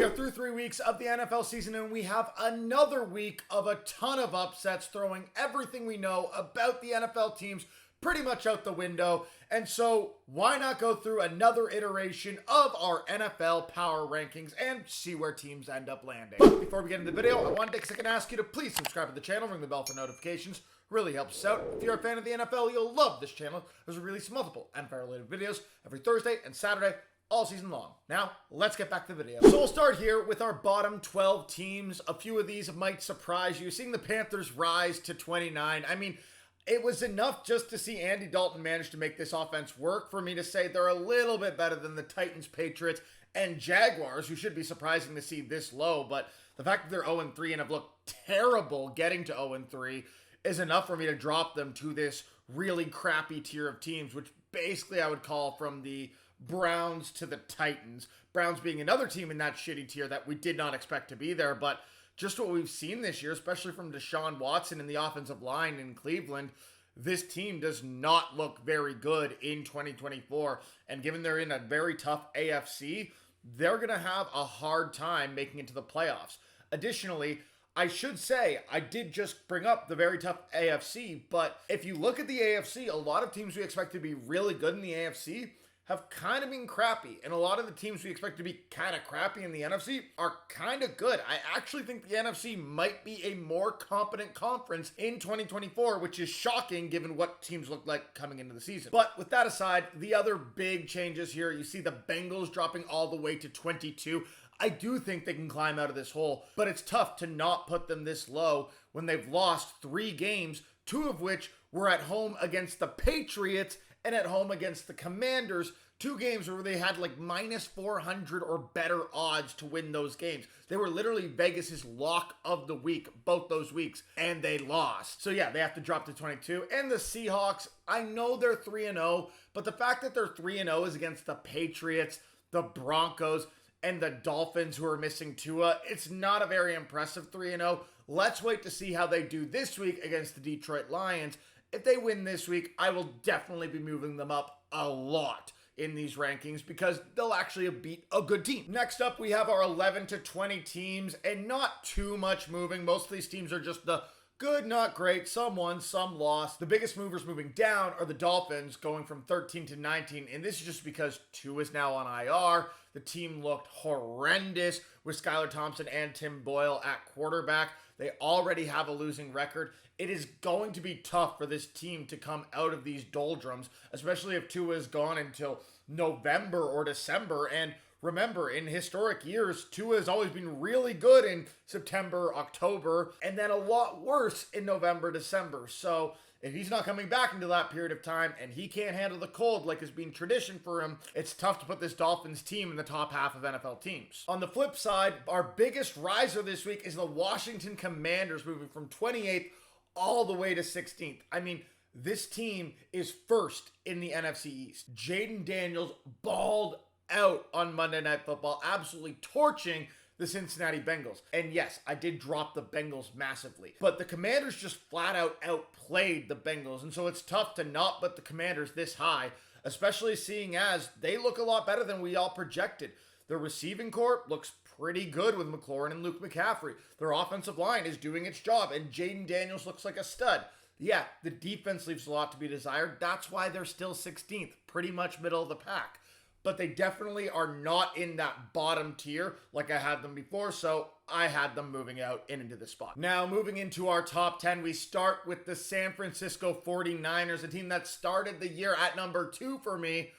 are through 3 weeks of the NFL season, and we have another week of a ton of upsets, throwing everything we know about the NFL teams pretty much out the window. And so why not go through another iteration of our NFL power rankings and see where teams end up landing. But before we get into the video, I want to take a second to ask you to please subscribe to the channel, ring the bell for notifications. Really helps us out. If you're a fan of the NFL, you'll love this channel, as we release multiple NFL-related videos every Thursday and Saturday all season long. Now, let's get back to the video. So we'll start here with our bottom 12 teams. A few of these might surprise you. Seeing the Panthers rise to 29, I mean, it was enough just to see Andy Dalton manage to make this offense work for me to say they're a little bit better than the Titans, Patriots, and Jaguars, who should be surprising to see this low. But the fact that they're 0-3 and have looked terrible getting to 0-3 is enough for me to drop them to this really crappy tier of teams, which basically I would call from the Browns to the Titans. Browns being another team in that shitty tier that we did not expect to be there, but just what we've seen this year, especially from Deshaun Watson in the offensive line in Cleveland, this team does not look very good in 2024. And given they're in a very tough AFC, they're going to have a hard time making it to the playoffs. Additionally, I should say, I did just bring up the very tough AFC, but if you look at the AFC, a lot of teams we expect to be really good in the AFC have kind of been crappy. And a lot of the teams we expect to be kind of crappy in the NFC are kind of good. I actually think the NFC might be a more competent conference in 2024, which is shocking given what teams look like coming into the season. But with that aside, the other big changes here, you see the Bengals dropping all the way to 22. I do think they can climb out of this hole, but it's tough to not put them this low when they've lost 3 games, 2 of which were at home against the Patriots and at home against the Commanders, 2 games where they had like minus 400 or better odds to win those games. They were literally Vegas's lock of the week, both those weeks, and they lost. So yeah, they have to drop to 22. And the Seahawks, I know they're 3-0, but the fact that they're 3-0 is against the Patriots, the Broncos, and the Dolphins, who are missing Tua, it's not a very impressive 3-0. Let's wait to see how they do this week against the Detroit Lions. If they win this week, I will definitely be moving them up a lot in these rankings because they'll actually beat a good team. Next up, we have our 11 to 20 teams, and not too much moving. Most of these teams are just the good, not great, some won, some lost. The biggest movers moving down are the Dolphins, going from 13 to 19, and this is just because 2 is now on IR. The team looked horrendous with Skylar Thompson and Tim Boyle at quarterback. They already have a losing record. It is going to be tough for this team to come out of these doldrums, especially if Tua is gone until November or December. And remember, in historic years, Tua has always been really good in September, October, and then a lot worse in November, December. So if he's not coming back into that period of time and he can't handle the cold like has been tradition for him, it's tough to put this Dolphins team in the top half of NFL teams. On the flip side, our biggest riser this week is the Washington Commanders, moving from 28th all the way to 16th. I mean, this team is first in the NFC East. Jaden Daniels balled out on Monday Night Football, absolutely torching the Cincinnati Bengals. And yes, I did drop the Bengals massively, but the Commanders just flat out outplayed the Bengals. And so it's tough to not put the Commanders this high, especially seeing as they look a lot better than we all projected. Their receiving corps looks pretty good with McLaurin and Luke McCaffrey. Their offensive line is doing its job, and Jaden Daniels looks like a stud. Yeah, the defense leaves a lot to be desired. That's why they're still 16th, pretty much middle of the pack. But they definitely are not in that bottom tier like I had them before, so I had them moving out and into this spot. Now, moving into our top 10, we start with the San Francisco 49ers, a team that started the year at number 2 for me,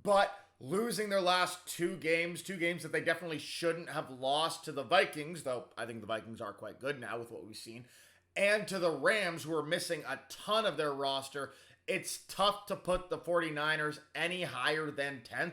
but losing their last 2 games that they definitely shouldn't have lost to the Vikings, though I think the Vikings are quite good now with what we've seen, and to the Rams, who are missing a ton of their roster. It's tough to put the 49ers any higher than 10th.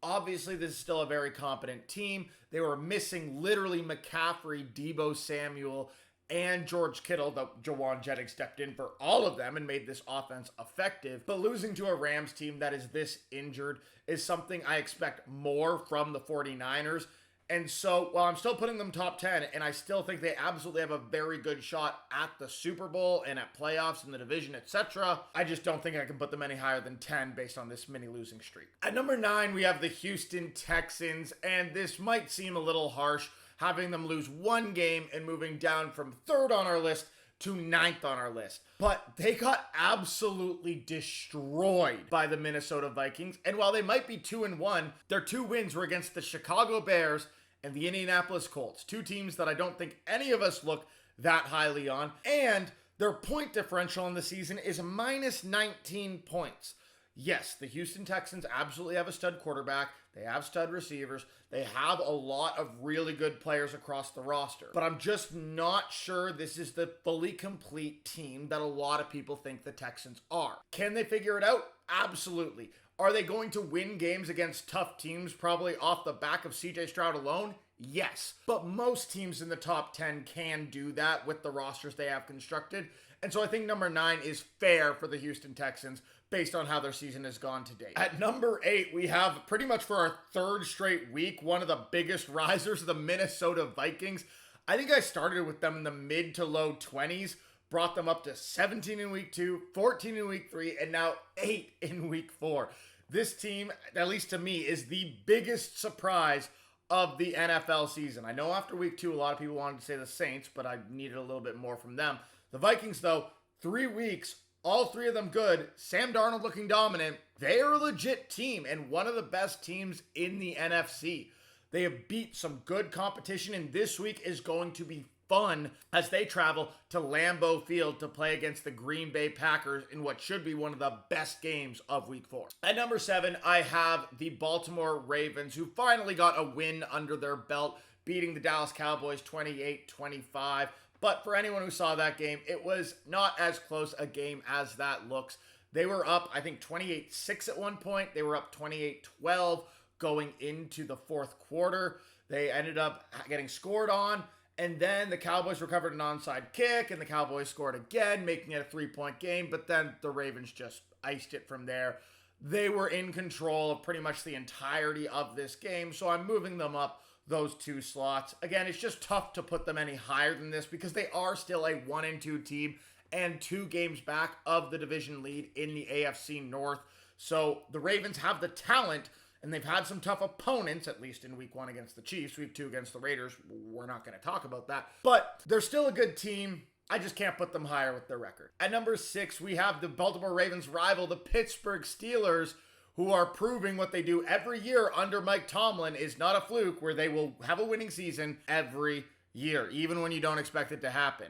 Obviously, this is still a very competent team. They were missing literally McCaffrey, Deebo Samuel, and George Kittle, though Jawan Jennings stepped in for all of them and made this offense effective. But losing to a Rams team that is this injured is something I expect more from the 49ers. And so while I'm still putting them top 10, and I still think they absolutely have a very good shot at the Super Bowl and at playoffs in the division, etc., I just don't think I can put them any higher than 10 based on this mini losing streak. At number 9, we have the Houston Texans, and this might seem a little harsh, having them lose one game and moving down from 3rd on our list to 9th on our list. But they got absolutely destroyed by the Minnesota Vikings. And while they might be 2-1, their 2 wins were against the Chicago Bears and the Indianapolis Colts. 2 teams that I don't think any of us look that highly on. And their point differential in the season is minus 19 points. Yes, the Houston Texans absolutely have a stud quarterback. They have stud receivers. They have a lot of really good players across the roster. But I'm just not sure this is the fully complete team that a lot of people think the Texans are. Can they figure it out? Absolutely. Are they going to win games against tough teams probably off the back of CJ Stroud alone? Yes. But most teams in the top 10 can do that with the rosters they have constructed. And so I think number 9 is fair for the Houston Texans based on how their season has gone to date. At number 8, we have pretty much for our 3rd straight week, one of the biggest risers, the Minnesota Vikings. I think I started with them in the mid to low 20s, brought them up to 17 in week 2, 14 in week 3, and now 8 in week 4. This team, at least to me, is the biggest surprise of the NFL season. I know after week 2, a lot of people wanted to say the Saints, but I needed a little bit more from them. The Vikings, though, 3 weeks, all 3 of them good. Sam Darnold looking dominant. They are a legit team and one of the best teams in the NFC. They have beat some good competition, and this week is going to be fun as they travel to Lambeau Field to play against the Green Bay Packers in what should be one of the best games of week 4. At number 7, I have the Baltimore Ravens, who finally got a win under their belt, beating the Dallas Cowboys 28-25. But for anyone who saw that game, it was not as close a game as that looks. They were up, I think, 28-6 at one point. They were up 28-12 going into the 4th quarter. They ended up getting scored on, and then the Cowboys recovered an onside kick, and the Cowboys scored again, making it a 3-point game, but then the Ravens just iced it from there. They were in control of pretty much the entirety of this game, so I'm moving them up those 2 slots. Again, it's just tough to put them any higher than this because they are still a 1-2 team and 2 games back of the division lead in the AFC North. So the Ravens have the talent, and they've had some tough opponents, at least in week 1 against the Chiefs, week 2 against the Raiders. We're not going to talk about that, but they're still a good team. I just can't put them higher with their record. At number 6, we have the Baltimore Ravens rival, the Pittsburgh Steelers, who are proving what they do every year under Mike Tomlin is not a fluke, where they will have a winning season every year, even when you don't expect it to happen.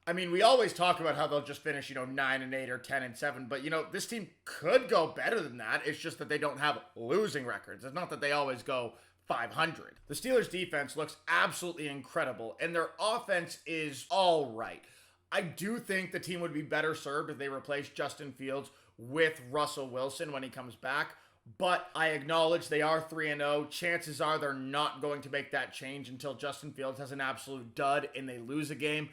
I mean, we always talk about how they'll just finish, 9-8 or 10-7, but this team could go better than that. It's just that they don't have losing records. It's not that they always go 500. The Steelers' defense looks absolutely incredible, and their offense is all right. I do think the team would be better served if they replaced Justin Fields with Russell Wilson when he comes back, but I acknowledge they are 3-0. Chances are they're not going to make that change until Justin Fields has an absolute dud and they lose a game,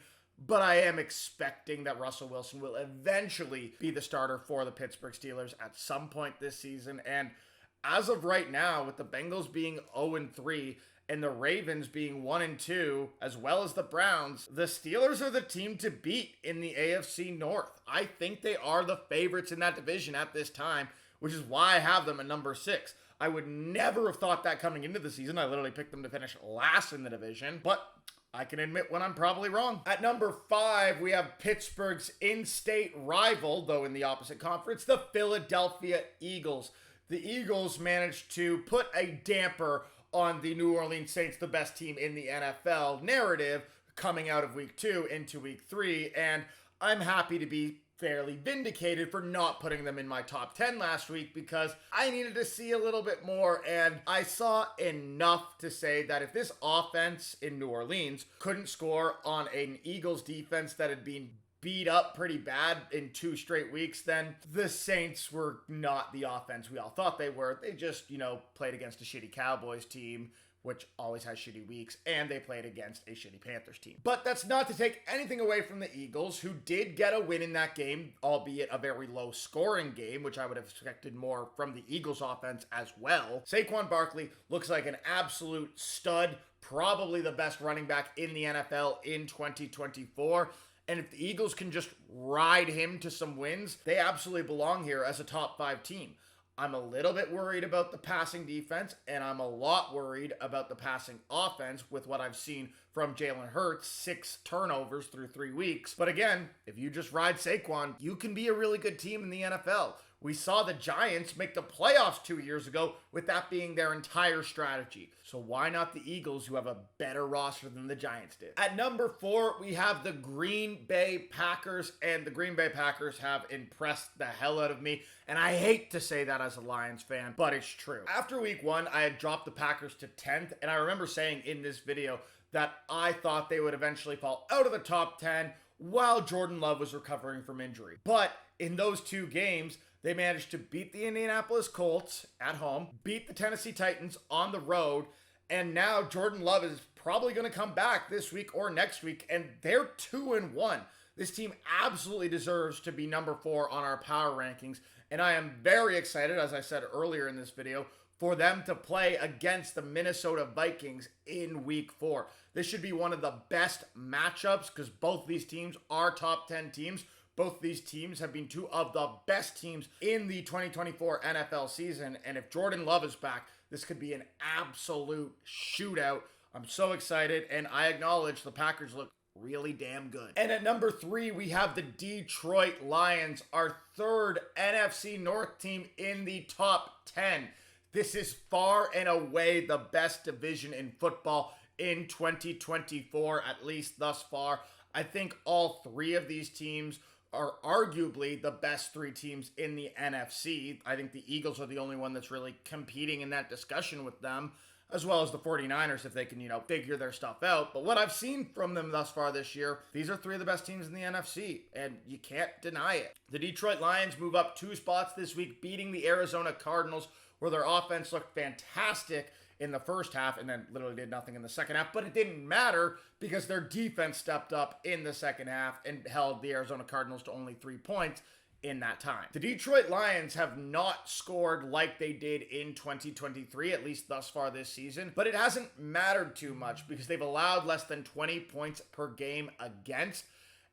but I am expecting that Russell Wilson will eventually be the starter for the Pittsburgh Steelers at some point this season, and as of right now, with the Bengals being 0-3 and the Ravens being 1-2, as well as the Browns, the Steelers are the team to beat in the AFC North. I think they are the favorites in that division at this time, which is why I have them at number 6. I would never have thought that coming into the season. I literally picked them to finish last in the division, but I can admit when I'm probably wrong. At number 5, we have Pittsburgh's in-state rival, though in the opposite conference, the Philadelphia Eagles. The Eagles managed to put a damper on the New Orleans Saints, the best team in the NFL narrative, coming out of week 2 into week 3, and I'm happy to be fairly vindicated for not putting them in my top 10 last week because I needed to see a little bit more, and I saw enough to say that if this offense in New Orleans couldn't score on an Eagles defense that had been beat up pretty bad in 2 straight weeks, then the Saints were not the offense we all thought they were. They just, played against a shitty Cowboys team which always has shitty weeks, and they played against a shitty Panthers team. But that's not to take anything away from the Eagles, who did get a win in that game, albeit a very low-scoring game, which I would have expected more from the Eagles offense as well. Saquon Barkley looks like an absolute stud, probably the best running back in the NFL in 2024. And if the Eagles can just ride him to some wins, they absolutely belong here as a top 5 team. I'm a little bit worried about the passing defense, and I'm a lot worried about the passing offense with what I've seen from Jalen Hurts, 6 turnovers through 3 weeks. But again, if you just ride Saquon, you can be a really good team in the NFL. We saw the Giants make the playoffs 2 years ago with that being their entire strategy. So why not the Eagles, who have a better roster than the Giants did? At number 4, we have the Green Bay Packers, and the Green Bay Packers have impressed the hell out of me. And I hate to say that as a Lions fan, but it's true. After week 1, I had dropped the Packers to 10th, and I remember saying in this video that I thought they would eventually fall out of the top 10 while Jordan Love was recovering from injury. But in those 2 games, they managed to beat the Indianapolis Colts at home, beat the Tennessee Titans on the road, and now Jordan Love is probably going to come back this week or next week, and they're 2-1. This team absolutely deserves to be number 4 on our power rankings, and I am very excited, as I said earlier in this video, for them to play against the Minnesota Vikings in week 4. This should be one of the best matchups because both these teams are top 10 teams. Both these teams have been 2 of the best teams in the 2024 NFL season. And if Jordan Love is back, this could be an absolute shootout. I'm so excited, and I acknowledge the Packers look really damn good. And at number 3, we have the Detroit Lions, our 3rd NFC North team in the top 10. This is far and away the best division in football in 2024, at least thus far. I think all 3 of these teams are arguably the best 3 teams in the NFC. I think the Eagles are the only one that's really competing in that discussion with them, as well as the 49ers if they can, figure their stuff out. But what I've seen from them thus far this year, these are 3 of the best teams in the NFC, and you can't deny it. The Detroit Lions move up 2 spots this week, beating the Arizona Cardinals, where their offense looked fantastic in the first half and then literally did nothing in the second half. But it didn't matter because their defense stepped up in the second half and held the Arizona Cardinals to only 3 points in that time. The Detroit Lions have not scored like they did in 2023, at least thus far this season, but it hasn't mattered too much because they've allowed less than 20 points per game against,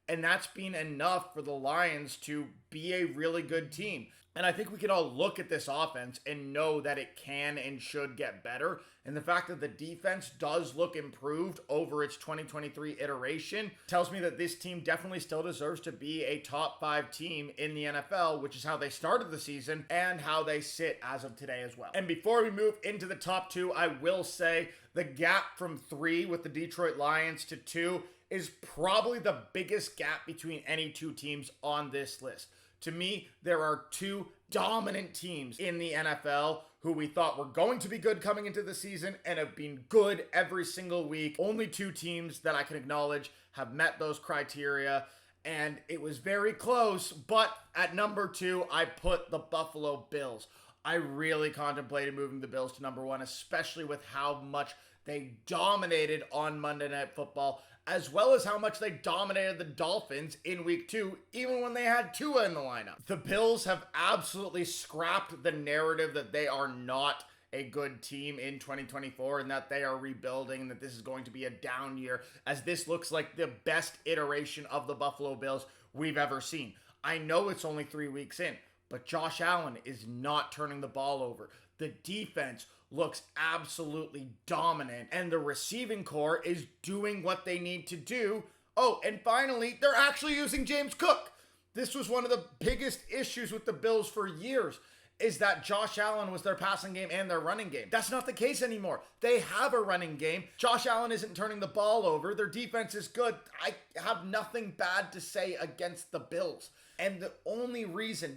and that's been enough for the Lions to be a really good team. And I think we can all look at this offense and know that it can and should get better. And the fact that the defense does look improved over its 2023 iteration tells me that this team definitely still deserves to be a top 5 team in the NFL, which is how they started the season and how they sit as of today as well. And before we move into the top 2, I will say the gap from 3 with the Detroit Lions to 2 is probably the biggest gap between any 2 teams on this list. To me, there are 2 dominant teams in the NFL who we thought were going to be good coming into the season and have been good every single week. Only 2 teams that I can acknowledge have met those criteria, and it was very close, but at number 2, I put the Buffalo Bills. I really contemplated moving the Bills to number 1, especially with how much they dominated on Monday Night Football, as well as how much they dominated the Dolphins in week 2, even when they had Tua in the lineup. The Bills have absolutely scrapped the narrative that they are not a good team in 2024 and that they are rebuilding and that this is going to be a down year, as this looks like the best iteration of the Buffalo Bills we've ever seen. I know it's only 3 weeks in, but Josh Allen is not turning the ball over. The defense looks absolutely dominant, and the receiving core is doing what they need to do. Oh, and finally, they're actually using James Cook. This was one of the biggest issues with the Bills for years, is that Josh Allen was their passing game and their running game. That's not the case anymore. They have a running game. Josh Allen isn't turning the ball over. Their defense is good. I have nothing bad to say against the Bills. And the only reason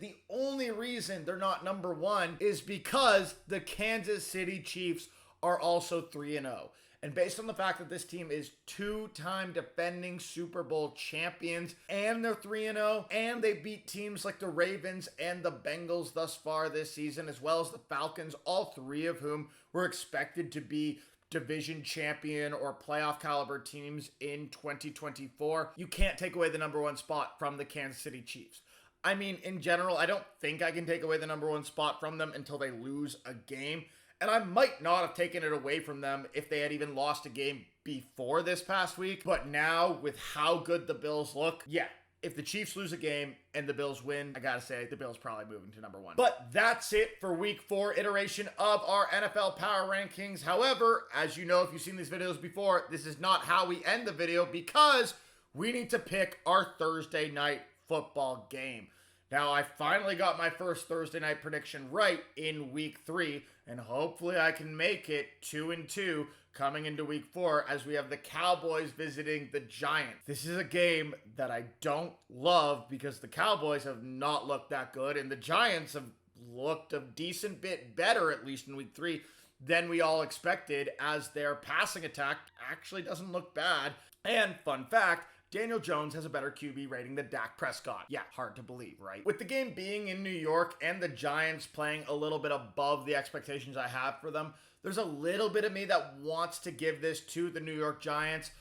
they're not number 1 is because the Kansas City Chiefs are also 3-0. And based on the fact that this team is 2-time defending Super Bowl champions, and they're 3-0, and they beat teams like the Ravens and the Bengals thus far this season, as well as the Falcons, all 3 of whom were expected to be division champion or playoff caliber teams in 2024, you can't take away the number one spot from the Kansas City Chiefs. I mean, in general, I don't think I can take away the number one spot from them until they lose a game. And I might not have taken it away from them if they had even lost a game before this past week. But now, with how good the Bills look, yeah, if the Chiefs lose a game and the Bills win, I gotta say, the Bills probably moving to number one. But that's it for week 4 iteration of our NFL Power Rankings. However, as you know, if you've seen these videos before, this is not how we end the video because we need to pick our Thursday night football game. Now, I finally got my first Thursday night prediction right in week 3, and hopefully I can make it 2-2 coming into week 4 as we have the Cowboys visiting the Giants. This is a game that I don't love because the Cowboys have not looked that good, and the Giants have looked a decent bit better, at least in week 3, than we all expected, as their passing attack actually doesn't look bad. And fun fact, Daniel Jones has a better QB rating than Dak Prescott. Yeah, hard to believe, right? With the game being in New York and the Giants playing a little bit above the expectations I have for them, there's a little bit of me that wants to give this to the New York Giants,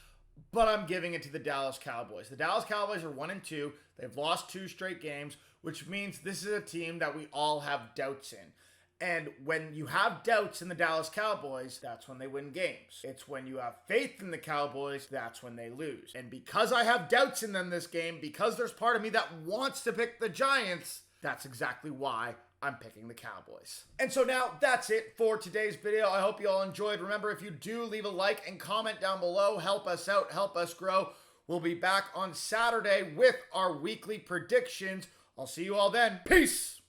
but I'm giving it to the Dallas Cowboys. The Dallas Cowboys are 1-2. They've lost 2 straight games, which means this is a team that we all have doubts in. And when you have doubts in the Dallas Cowboys, that's when they win games. It's when you have faith in the Cowboys, that's when they lose. And because I have doubts in them this game, because there's part of me that wants to pick the Giants, that's exactly why I'm picking the Cowboys. And so now that's it for today's video. I hope you all enjoyed. Remember, if you do, leave a like and comment down below. Help us out, help us grow. We'll be back on Saturday with our weekly predictions. I'll see you all then. Peace!